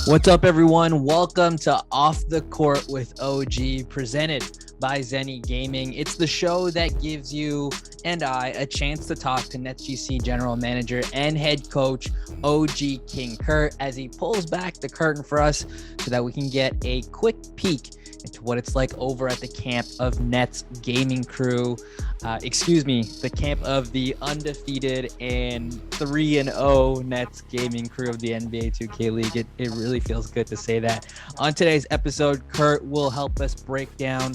What's up, everyone? Welcome to Off the Court with OG, presented by Zenni Gaming. It's the show that gives you and I a chance to talk to NetsGC general manager and head coach OG King CURT as he pulls back the curtain for us so that we can get a quick peek into what it's like over at the camp of Nets gaming crew. The camp of the undefeated and 3-0 Nets gaming crew of the NBA 2K League. It really feels good to say that. On today's episode, CURT will help us break down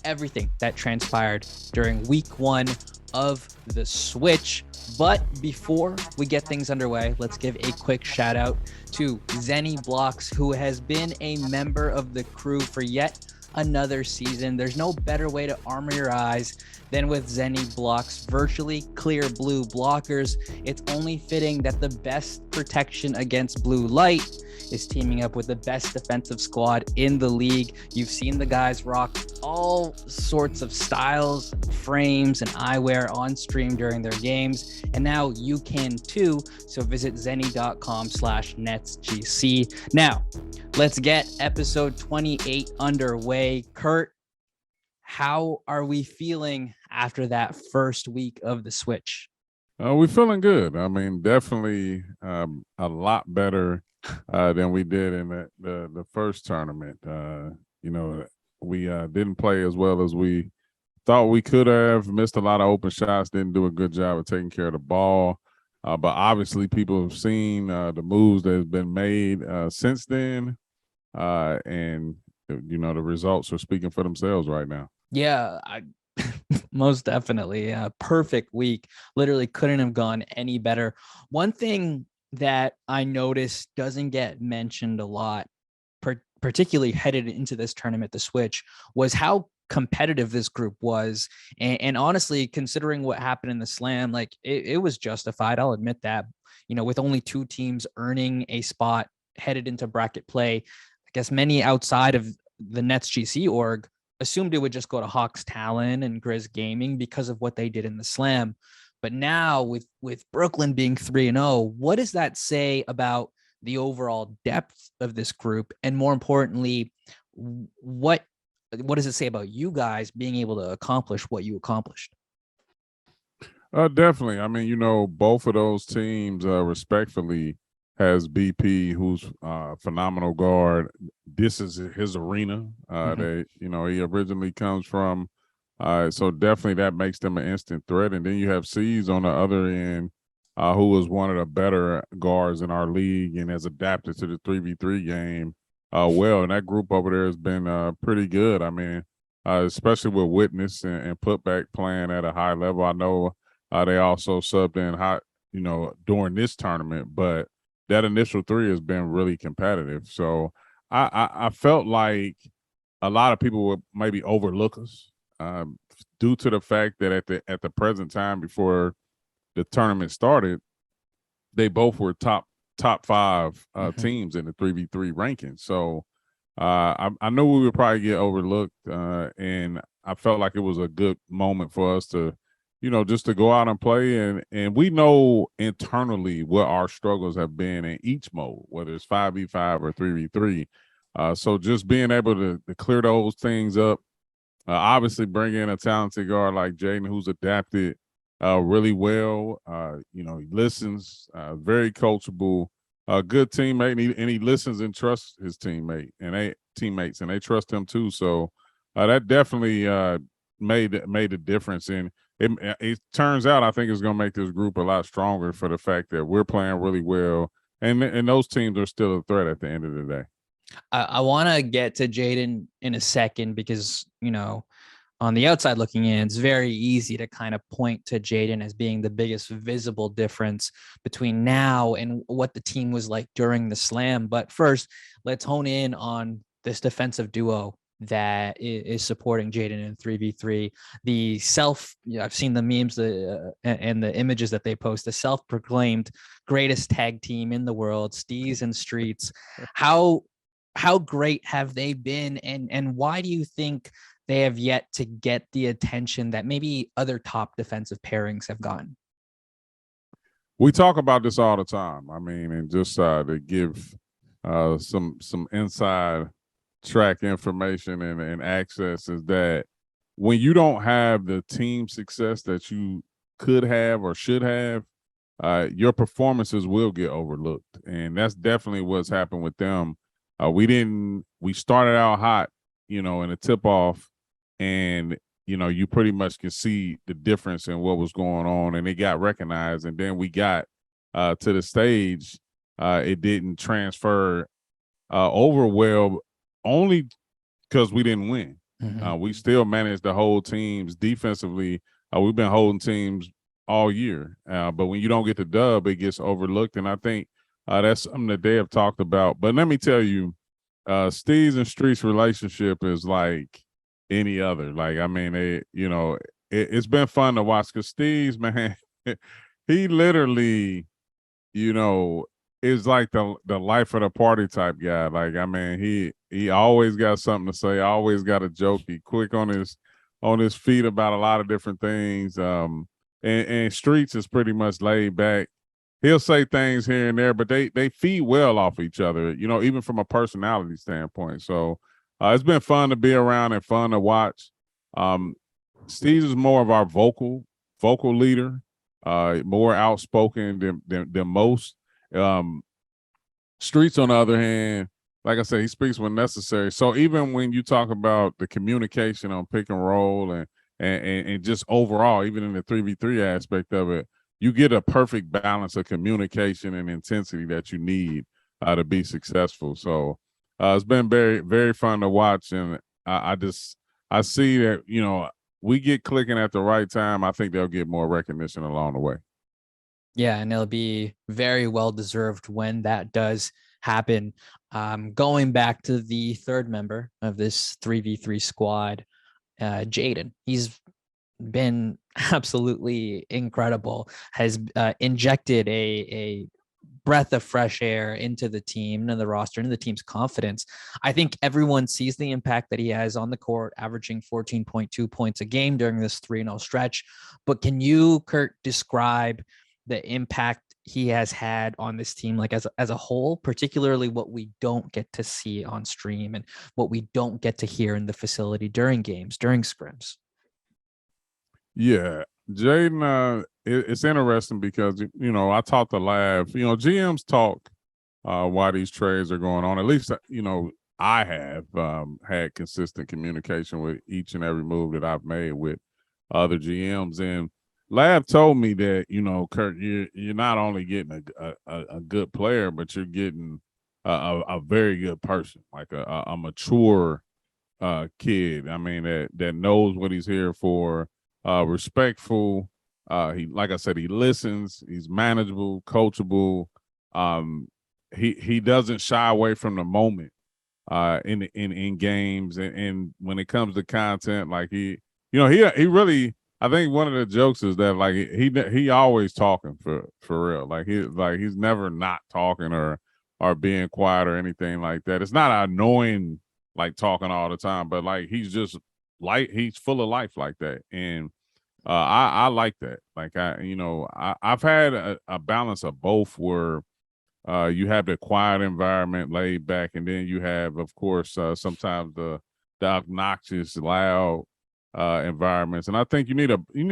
everything that transpired during week one of the switch. But before we get things underway, let's give a quick shout out to Zenni Blocks, who has been a member of the crew for yet another season. There's no better way to armor your eyes than with Zenni Blocks virtually clear blue blockers. It's only fitting that the best protection against blue light is teaming up with the best defensive squad in the league. You've seen the guys rock all sorts of styles, frames, and eyewear on stream during their games, and now you can too. So visit zenni.com/netsgc. Now, let's get episode 28 underway. CURT, how are we feeling after that first week of the switch? We're feeling good. I mean, definitely a lot better than we did in the first tournament. We didn't play as well as we thought we could have. Missed a lot of open shots. Didn't do a good job of taking care of the ball. But obviously, people have seen the moves that have been made since then, and the results are speaking for themselves right now. Yeah, most definitely. Perfect week. Literally couldn't have gone any better. One thing that I noticed doesn't get mentioned a lot, particularly headed into this tournament, the switch, was how competitive this group was. And honestly, considering what happened in the slam, like it was justified. I'll admit that, with only two teams earning a spot headed into bracket play, I guess many outside of the NetsGC org assumed it would just go to Hawks Talon and Grizz Gaming because of what they did in the slam. But now with Brooklyn being 3-0, what does that say about the overall depth of this group? And more importantly, what does it say about you guys being able to accomplish what you accomplished? Definitely. I mean, both of those teams respectfully has BP, who's a phenomenal guard. This is his arena. He originally comes from. So definitely that makes them an instant threat. And then you have C's on the other end, who was one of the better guards in our league and has adapted to the 3v3 game well. And that group over there has been pretty good. I mean, especially with Witness and Putback playing at a high level. I know they also subbed in hot, during this tournament, but that initial three has been really competitive. So I felt like a lot of people would maybe overlook us due to the fact that at the present time before the tournament started, they both were top five teams in the 3v3 ranking. So I knew we would probably get overlooked, and I felt like it was a good moment for us to just to go out and play. And we know internally what our struggles have been in each mode, whether it's 5v5 or 3v3. So just being able to clear those things up, obviously bring in a talented guard like Jaden, who's adapted really well. He listens, very coachable, a good teammate, and he listens and trusts his teammates, and they trust him too. So that definitely made a difference. And it turns out I think it's going to make this group a lot stronger for the fact that we're playing really well, and those teams are still a threat at the end of the day. I want to get to Jaden in a second because, on the outside looking in, it's very easy to kind of point to Jaden as being the biggest visible difference between now and what the team was like during the slam. But first, let's hone in on this defensive duo that is supporting Jaden in 3v3. I've seen the memes and the images that they post, the self-proclaimed greatest tag team in the world, Steez and Streets. How great have they been, and why do you think they have yet to get the attention that maybe other top defensive pairings have gotten? we talk about this all the time. I mean, and just to give some inside track information and access is that when you don't have the team success that you could have or should have, your performances will get overlooked, and that's definitely what's happened with them. We started out hot, in a tip off, and you pretty much can see the difference in what was going on, and it got recognized, and then we got to the stage. It didn't transfer over well, only because we didn't win. We still managed to hold teams defensively. We've been holding teams all year, but when you don't get the dub, it gets overlooked, and I think that's something that they have talked about. But let me tell you, Steve's and Street's relationship is like any other. Like, I mean, it's been fun to watch because Steve's, man, he literally, is like the life of the party type guy. Like, I mean, he always got something to say, always got a joke. He quick on his feet about a lot of different things. And Streets is pretty much laid back. He'll say things here and there, but they feed well off each other, even from a personality standpoint. So it's been fun to be around and fun to watch. Steve is more of our vocal leader, more outspoken than most. Streets, on the other hand, like I said, he speaks when necessary. So even when you talk about the communication on pick and roll and just overall, even in the 3v3 aspect of it, you get a perfect balance of communication and intensity that you need to be successful. So it's been very, very fun to watch. And I see that, we get clicking at the right time. I think they'll get more recognition along the way. Yeah, and it'll be very well deserved when that does happen. Going back to the third member of this 3v3 squad, Jaden. He's been absolutely incredible, has injected a breath of fresh air into the team and the roster and the team's confidence. I think everyone sees the impact that he has on the court, averaging 14.2 points a game during this 3-0 stretch. But can you, Kurt, describe the impact he has had on this team, like as a whole, particularly what we don't get to see on stream and what we don't get to hear in the facility during games, during scrims? Yeah, Jaden, it's interesting because I talk to Lav. GMs talk while these trades are going on. At least I have had consistent communication with each and every move that I've made with other GMs. And Lav told me that Kurt, you're not only getting a good player, but you're getting a very good person, like a mature kid. I mean that knows what he's here for. Respectful. He, like I said, he listens. He's manageable, coachable. He doesn't shy away from the moment in games, and when it comes to content, like he really. I think one of the jokes is that like he always talking for real. Like he's never not talking or being quiet or anything like that. It's not annoying like talking all the time, but like he's just he's full of life like that. And I like that. Like I've had a balance of both where you have the quiet environment, laid back, and then you have, of course, sometimes the obnoxious, loud environments. And I think you need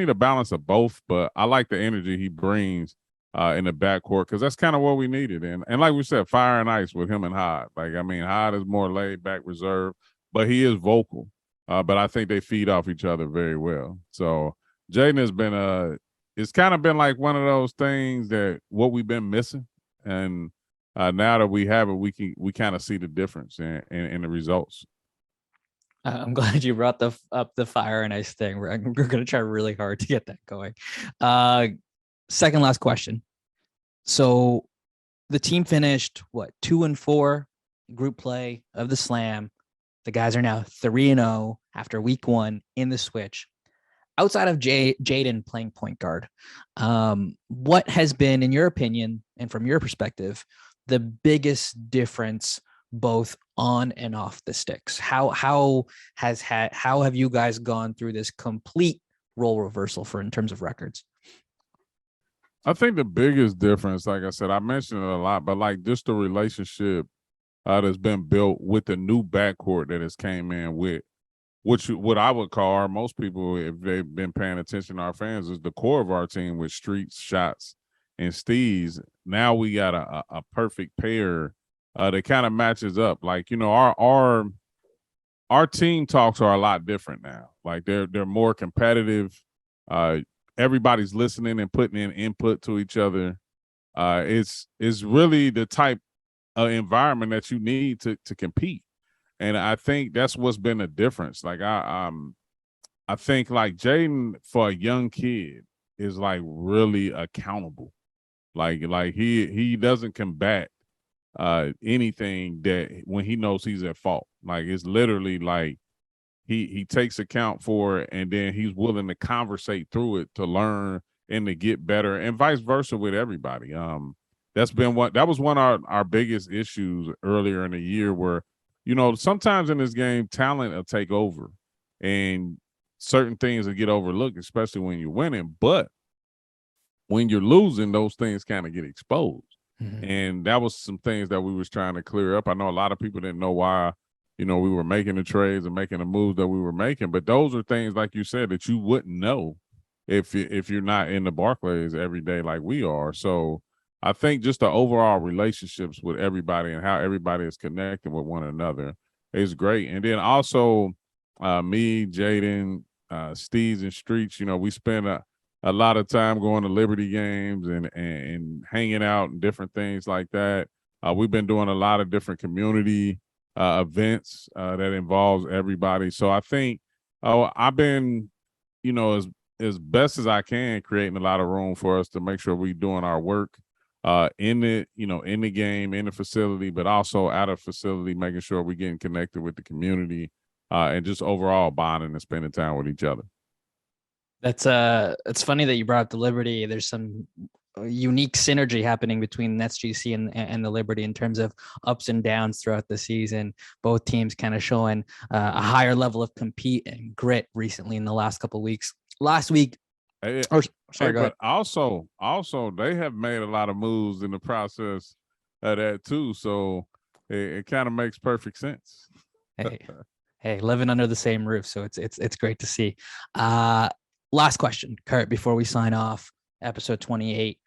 a balance of both. But I like the energy he brings in the backcourt because that's kind of what we needed. And like we said, fire and ice with him and Hyde. Like I mean, Hyde is more laid back, reserved, but he is vocal. But I think they feed off each other very well. So Jaden has been it's kind of been like one of those things that what we've been missing. And now that we have it, we kind of see the difference in the results. I'm glad you brought up the fire and ice thing. We're going to try really hard to get that going. Second last question. So the team finished 2-4 group play of the Slam. The guys are now 3-0 after week 1 in the switch. Outside of Jaden playing point guard, what has been, in your opinion and from your perspective, the biggest difference both on and off the sticks? How have you guys gone through this complete role reversal in terms of records? I think the biggest difference, like I said, I mentioned it a lot, but like just the relationship that's been built with the new backcourt that has came in with, what I would call, or most people, if they've been paying attention to our fans, is the core of our team with Streets, Shots, and Steez. Now we got a perfect pair that kind of matches up. Like, our team talks are a lot different now. Like they're more competitive. Uh, everybody's listening and putting in input to each other. It's really the type of environment that you need to compete. And I think that's what's been the difference. Like I think like Jaden for a young kid is like really accountable. Like he doesn't combat anything that when he knows he's at fault. Like it's literally like he takes account for it, and then he's willing to conversate through it to learn and to get better, and vice versa with everybody. That was one of our biggest issues earlier in the year, where sometimes in this game talent will take over and certain things will get overlooked, especially when you're winning. But when you're losing, those things kind of get exposed. Mm-hmm. And that was some things that we was trying to clear up. I know a lot of people didn't know why, we were making the trades and making the moves that we were making, but those are things, like you said, that you wouldn't know if you're not in the Barclays every day like we are. So I think just the overall relationships with everybody and how everybody is connected with one another is great. And then also me, Jaden, Steez, and Streets, we spend a lot of time going to Liberty games and hanging out and different things like that. We've been doing a lot of different community events that involves everybody. So I think I've been, as best as I can, creating a lot of room for us to make sure we're doing our work in the game, in the facility, but also out of facility, making sure we're getting connected with the community and just overall bonding and spending time with each other. It's funny that you brought up the Liberty. There's some unique synergy happening between NetsGC and the Liberty in terms of ups and downs throughout the season. Both teams kind of showing a higher level of compete and grit recently in the last couple of weeks. Last week, go ahead. But also they have made a lot of moves in the process of that too. So it kind of makes perfect sense. Hey, living under the same roof, so it's great to see. Last question, CURT, before we sign off episode 28.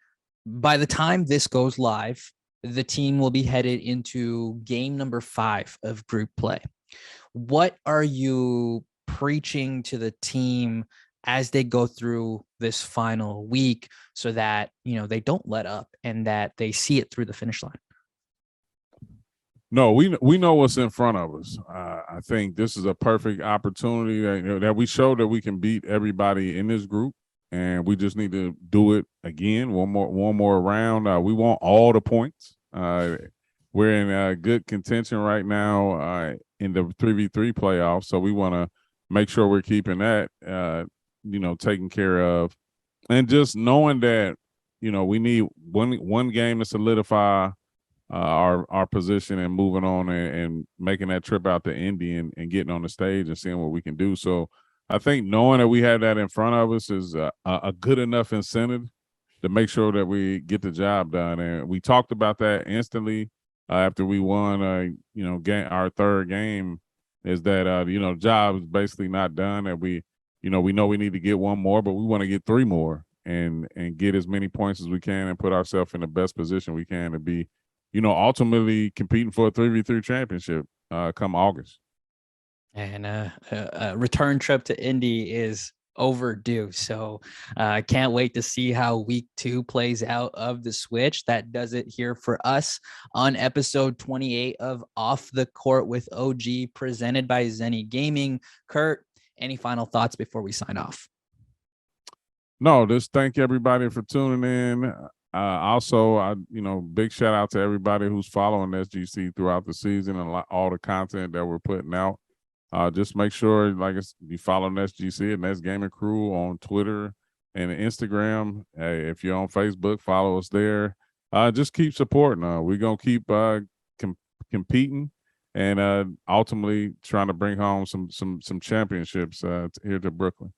By the time this goes live, the team will be headed into game number 5 of group play. What are you preaching to the team as they go through this final week so that, they don't let up and that they see it through the finish line? No, we know what's in front of us. I think this is a perfect opportunity that we show that we can beat everybody in this group, and we just need to do it again, one more round. We want all the points. We're in good contention right now in the 3v3 playoffs, so we want to make sure we're keeping that taken care of, and just knowing that we need one game to solidify our position and moving on and making that trip out to Indy and getting on the stage and seeing what we can do. So I think knowing that we have that in front of us is a good enough incentive to make sure that we get the job done. And we talked about that instantly after we won, our third game, is that, job is basically not done. That we know we need to get one more, but we want to get 3 more and get as many points as we can and put ourselves in the best position we can to be, ultimately competing for a 3v3 championship come August. And a return trip to Indy is overdue. So I can't wait to see how week 2 plays out of the switch. That does it here for us on episode 28 of Off the Court with OG, presented by Zenni Gaming. CURT, any final thoughts before we sign off? No, just thank everybody for tuning in. Also, big shout out to everybody who's following SGC throughout the season and all the content that we're putting out. Just make sure, you follow NetsGC and Nets Gaming Crew on Twitter and Instagram. If you're on Facebook, follow us there. Just keep supporting. We're gonna keep competing and ultimately trying to bring home some championships here to Brooklyn.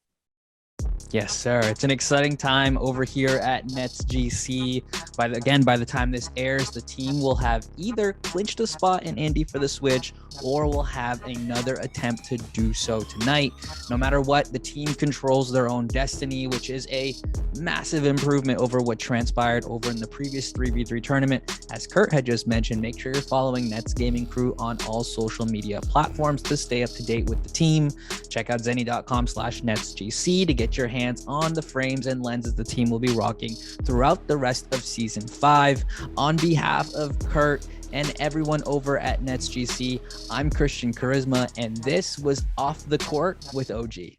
Yes, sir. It's an exciting time over here at NetsGC. By the time this airs, the team will have either clinched a spot in Indy for the Switch or will have another attempt to do so tonight. No matter what, the team controls their own destiny, which is a massive improvement over what transpired over in the previous 3v3 tournament. As CURT had just mentioned, make sure you're following Nets Gaming Crew on all social media platforms to stay up to date with the team. Check out zenni.com/netsgc to get your hands on the frames and lenses the team will be rocking throughout the rest of season 5. On behalf of CURT and everyone over at NetsGC, I'm Kristian Cuaresma, and this was Off the Court with OG.